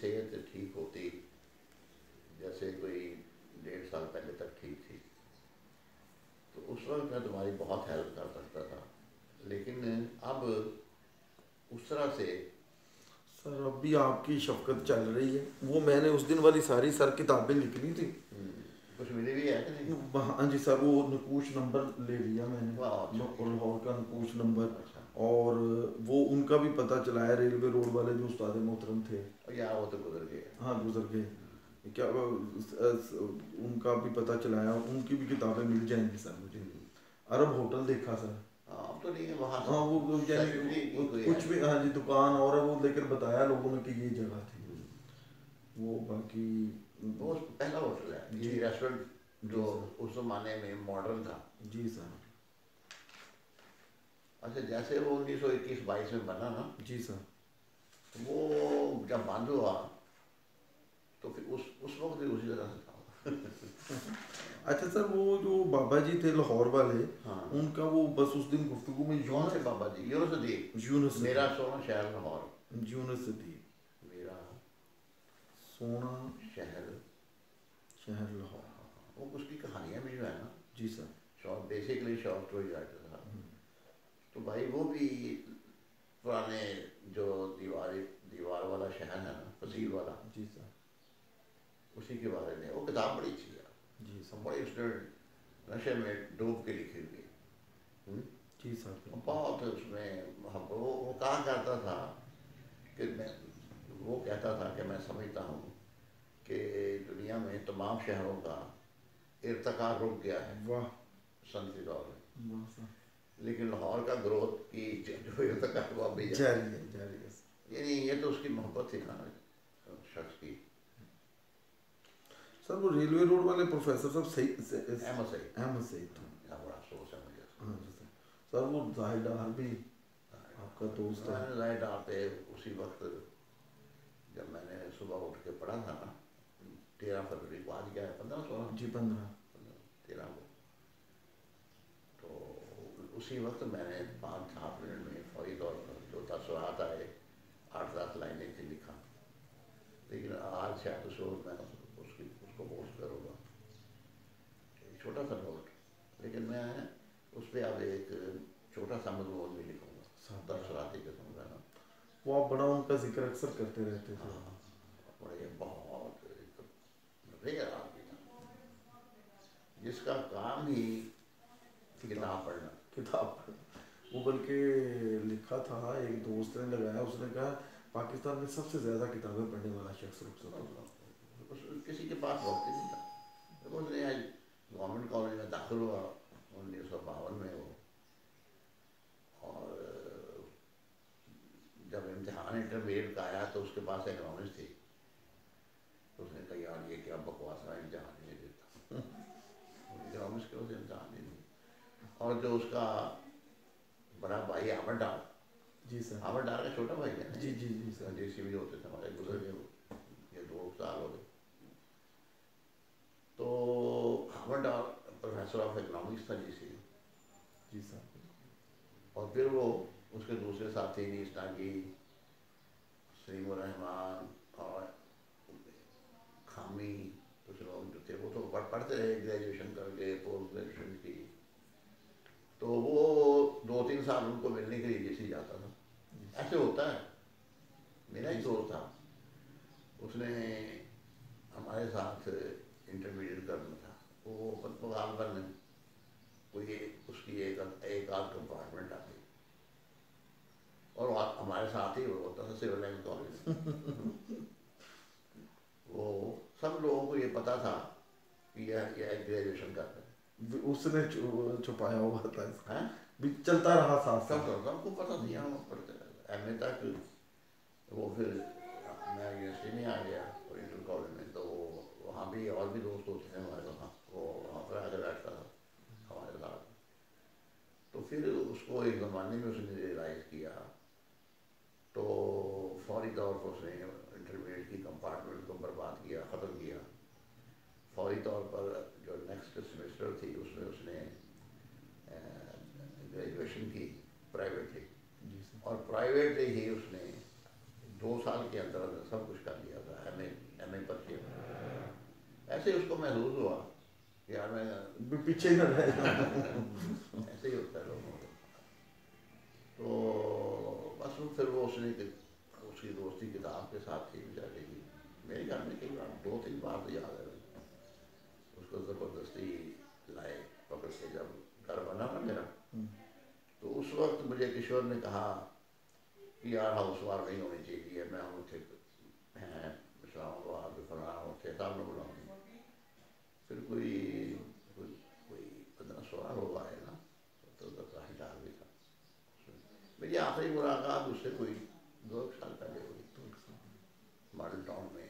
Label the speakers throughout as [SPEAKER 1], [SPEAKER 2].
[SPEAKER 1] صحت ٹھیک ہوتی جیسے کوئی 1.5 سال پہلے تک ٹھیک تھی تو اس وقت میں تمہاری بہت ہیلپ کر سکتا تھا، لیکن اب اس طرح سے
[SPEAKER 2] سر اب بھی آپ کی شفقت چل رہی ہے. وہ میں نے اس دن والی ساری سر کتابیں لکھنی تھی.
[SPEAKER 1] کچھ ملی بھی ہے کہ نہیں؟
[SPEAKER 2] ہاں جی سر، وہ نقوش نمبر لے لیا میں نے، لاہور کا نقوش نمبر، اور وہ ان کا بھی پتہ چلا ہے. ریلوے روڈ والے جو استاد محترم تھے
[SPEAKER 1] یا وہ تو گزر گئے،
[SPEAKER 2] ہاں گزر گئے، کیا ان کا بھی پتہ چلایا. ان کی بھی کتابیں مل جائیں گی سر مجھے. عرب ہوٹل دیکھا سر،
[SPEAKER 1] اب تو نہیں ہے وہاں،
[SPEAKER 2] ہاں وہ یعنی کچھ بھی، ہاں جی دکان اور وہ لے کر بتایا لوگوں نے کہ یہ جگہ تھی. وہ باقی
[SPEAKER 1] وہ پہلا ہوٹل ہے جی، ریسٹورنٹ جو اس زمانے میں ماڈرن تھا.
[SPEAKER 2] جی سر.
[SPEAKER 1] اچھا جیسے وہ 1921-22 میں بنا نا،
[SPEAKER 2] جی سر،
[SPEAKER 1] وہ جب بند ہوا تو پھر اس وقت بھی اسی طرح سے تھا.
[SPEAKER 2] اچھا سر، وہ جو بابا جی تھے لاہور والے،
[SPEAKER 1] ہاں
[SPEAKER 2] ان کا وہ بس اس دن گفتگو میں
[SPEAKER 1] کون سے بابا جی؟ یونس الدین، میرا سونا شہر لاہور.
[SPEAKER 2] یونس الدین،
[SPEAKER 1] میرا
[SPEAKER 2] سونا
[SPEAKER 1] شہر
[SPEAKER 2] لاہور.
[SPEAKER 1] وہ اس کی کہانیاں بھی جو ہے نا،
[SPEAKER 2] جی sir,
[SPEAKER 1] short basically short story writer تھا. تو بھائی وہ بھی پرانے جو دیوار والا شہر ہے نا، فصیل والا،
[SPEAKER 2] جی سر،
[SPEAKER 1] اسی کے بارے میں وہ کتاب بڑی اچھی ہے.
[SPEAKER 2] جی سر،
[SPEAKER 1] بڑی اس نے نشے میں ڈوب کے لکھی ہوئی.
[SPEAKER 2] جی سر،
[SPEAKER 1] بہت اس میں وہ کہا کرتا تھا کہ وہ کہتا تھا کہ میں سمجھتا ہوں کہ دنیا میں تمام شہروں کا ارتقا رک گیا ہے
[SPEAKER 2] واہ
[SPEAKER 1] صنعتی دور میں،
[SPEAKER 2] واہ سر،
[SPEAKER 1] لیکن لاہور کا گروتھ کی جو ارتقا ہوا بھی
[SPEAKER 2] جاری ہے.
[SPEAKER 1] یعنی یہ تو اس کی محبت تھی نا شخص کی.
[SPEAKER 2] سر وہ ریلوے روڈ والے پروفیسر صاحب صحیح،
[SPEAKER 1] احمد
[SPEAKER 2] سعید تھا.
[SPEAKER 1] بڑا افسوس ہے مجھے.
[SPEAKER 2] ہاں جی سر. سر وہ ظاہر ڈار بھی آپ کا دوست ہے.
[SPEAKER 1] ظاہر ڈار پہ اسی وقت جب میں نے صبح اٹھ کے پڑھا تھا نا، 13 فروری کو، آج کیا ہے 15-16
[SPEAKER 2] جی 15
[SPEAKER 1] 13 کو، تو اسی وقت میں نے 5-7 منٹ میں فوری طور پر جو تاثرات آئے 8-10 لائنیں سے لکھا. لیکن آج شاید اس وقت میں اس کو پوسٹ کروں گا، چھوٹا سا نوٹ، لیکن میں اس پہ اب ایک چھوٹا سا مضمون بھی لکھوں گا تاثراتی قسم کا نا.
[SPEAKER 2] وہ آپ بڑا ان کا ذکر اکثر کرتے رہتے تھے.
[SPEAKER 1] بڑے بہت ریئر آدمی تھا جس کا کام ہی کتاب پڑھنا.
[SPEAKER 2] وہ بلکہ لکھا تھا، ایک دوست نے لگایا، اس نے کہا پاکستان میں سب سے زیادہ کتابیں پڑھنے والا شخص رخصت ہوگا.
[SPEAKER 1] کسی کے پاس وقت ہی نہیں تھا. اس نے گورنمنٹ کالج میں داخل ہوا 1952 میں وہ، اور جب امتحان انٹرمیڈیٹ کا آیا تو اس کے پاس اکنامکس تھی. اس نے کہا یار یہ کیا بکواس ہے، امتحان نہیں دیتا. اکنامکس کے اسے امتحان نہیں دی. اور جو اس کا بڑا بھائی عامر ڈار،
[SPEAKER 2] جی سر،
[SPEAKER 1] عامر ڈار کا چھوٹا بھائی ہے نا،
[SPEAKER 2] جی جی جی سر،
[SPEAKER 1] جی سی بھی ہوتے تھے ہمارے، گزر گئے یہ 2 سال ہو گئے. تو عامر ڈار پروفیسر آف اکنامکس تھا جی سی.
[SPEAKER 2] جی سر.
[SPEAKER 1] اور پھر وہ اس کے دوسرے ساتھی نیس ناگی، سلیم الرحمان اور خامی، کچھ لوگ جو تھے وہ تو پڑھتے رہے، گریجویشن کر کے پوسٹ گریجویشن کی. تو وہ 2-3 سال ان کو ملنے کے لیے جیسے جاتا تھا. ایسے ہوتا ہے. میرا ایک دوست تھا، اس نے ہمارے ساتھ انٹرمیڈیٹ کرنا تھا. وہ غالباً کوئی اس کی ایک آدھ کمپارٹمنٹ آتی، اور ہمارے ساتھ ہی وہ ہوتا تھا سول لائن کالج میں. وہ سب لوگوں کو یہ پتا تھا کہ یہ گریجویشن کرتا ہے.
[SPEAKER 2] اس نے چھپایا ہوا تھا، چلتا رہا ساتھ ساتھ،
[SPEAKER 1] سب کو پتا تھا. یہاں پڑھتے ایم اے تک. وہ پھر میں یونیورسٹی میں آ گیا انٹر کالج میں، تو وہاں بھی اور بھی دوست ہوتے تھے ہمارے وہاں، وہ وہاں پر آ کے بیٹھتا تھا ہمارے ساتھ. تو پھر اس کو ایک زمانے میں اس نے ریئلائز کیا، تو فوری طور پر اس نے انٹرمیڈیٹ کی کمپارٹمنٹ کو برباد کیا، ختم کیا. فوری طور پر جو نیکسٹ سیمسٹر تھی اس میں اس نے گریجویشن کی پرائیویٹلی، اور پرائیویٹلی ہی اس نے 2 سال کے اندر سب کچھ کر لیا تھا. ایسے ہی اس کو محسوس ہوا کہ یار میں
[SPEAKER 2] پیچھے ہی نہ رہ
[SPEAKER 1] ایسے ہی ہوتا ہے لوگوں کو. تو بس پھر وہ اس کی دوستی کتاب کے ساتھ تھی بیچارے کی. میرے گھر میں کئی بار 2-3 بار تو یاد ہے اس کو زبردستی لائے پکڑ کے. جب گھر بنا نا میرا تو اس وقت مجھے کشور نے کہا کہ یار ہاؤس وار نہیں ہونی چاہیے, میں ہوں تھے اسلام آباد فلاں اتنے صاحب نے بلاؤں. پھر کوئی 15-16 لوگ آئے نا تو ظاہر ڈال بھی تھا. میری آخری ملاقات اس سے کوئی 2 سال پہلے ہوئی ماڈل ٹاؤن میں.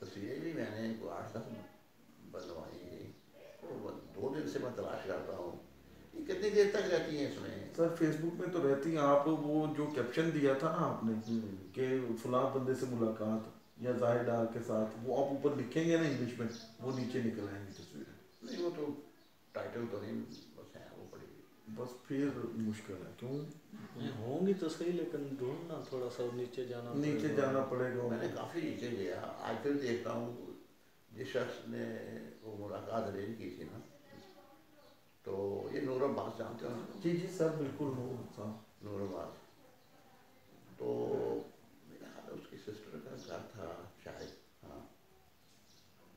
[SPEAKER 1] تصویریں بھی میں نے 8-10 بنوائی. 2 دن سے میں تلاش کرتا ہوں یہ کتنی دیر تک رہتی ہیں اس میں.
[SPEAKER 2] سر فیس بک میں تو رہتی ہیں. آپ وہ جو کیپشن دیا تھا نا آپ نے کہ فلاں بندے سے ملاقات یا ظاہر ڈار کے ساتھ, وہ آپ اوپر لکھیں گے نا انگلش میں, وہ نیچے نکل آئیں گی تصویریں.
[SPEAKER 1] نہیں وہ تو ٹائٹل تو نہیں بس ہے وہ پڑی ہوئی.
[SPEAKER 2] بس پھر مشکل ہے. کیوں
[SPEAKER 3] ہوں گی تو صحیح لیکن ڈھونڈنا تھوڑا سا نیچے جانا
[SPEAKER 2] نیچے جانا پڑے گا.
[SPEAKER 1] میں نے کافی نیچے گیا. آج پھر دیکھتا ہوں جس شخص نے وہ ملاقات ارینج کی تھی نا, تو یہ نور عباس جانتے ہو نا.
[SPEAKER 2] جی سر بالکل
[SPEAKER 1] نور عباس. تو میرا خیال اس کی سسٹر کا گھر تھا شاید, ہاں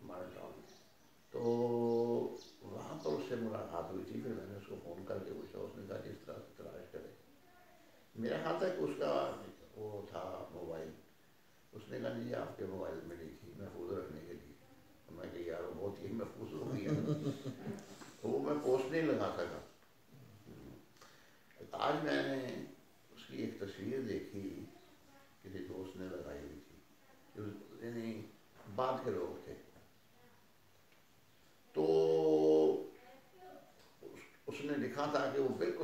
[SPEAKER 1] ماڈل ٹاؤن میں. تو وہاں پر اس سے ملاقات ہوئی تھی. پھر میں نے اس کو فون کر کے پوچھا, اس نے کہا جس طرح سے تلاش کرے. میرا خیال تھا کہ اس کا وہ تھا موبائل. اس نے کہا جی آپ کے موبائل میں لی تھی محفوظ رکھنے کے لیے. میں کہ یار وہ بہت ہی محفوظ ہو گئی ہے. وہ میں پوسٹ نہیں لگا سکا. آج میں نے اس کی ایک تصویر دیکھی کسی دوست نے لگائی ہوئی تھی, یعنی بعد کے لوگ تھے. تو اس نے لکھا تھا کہ وہ بالکل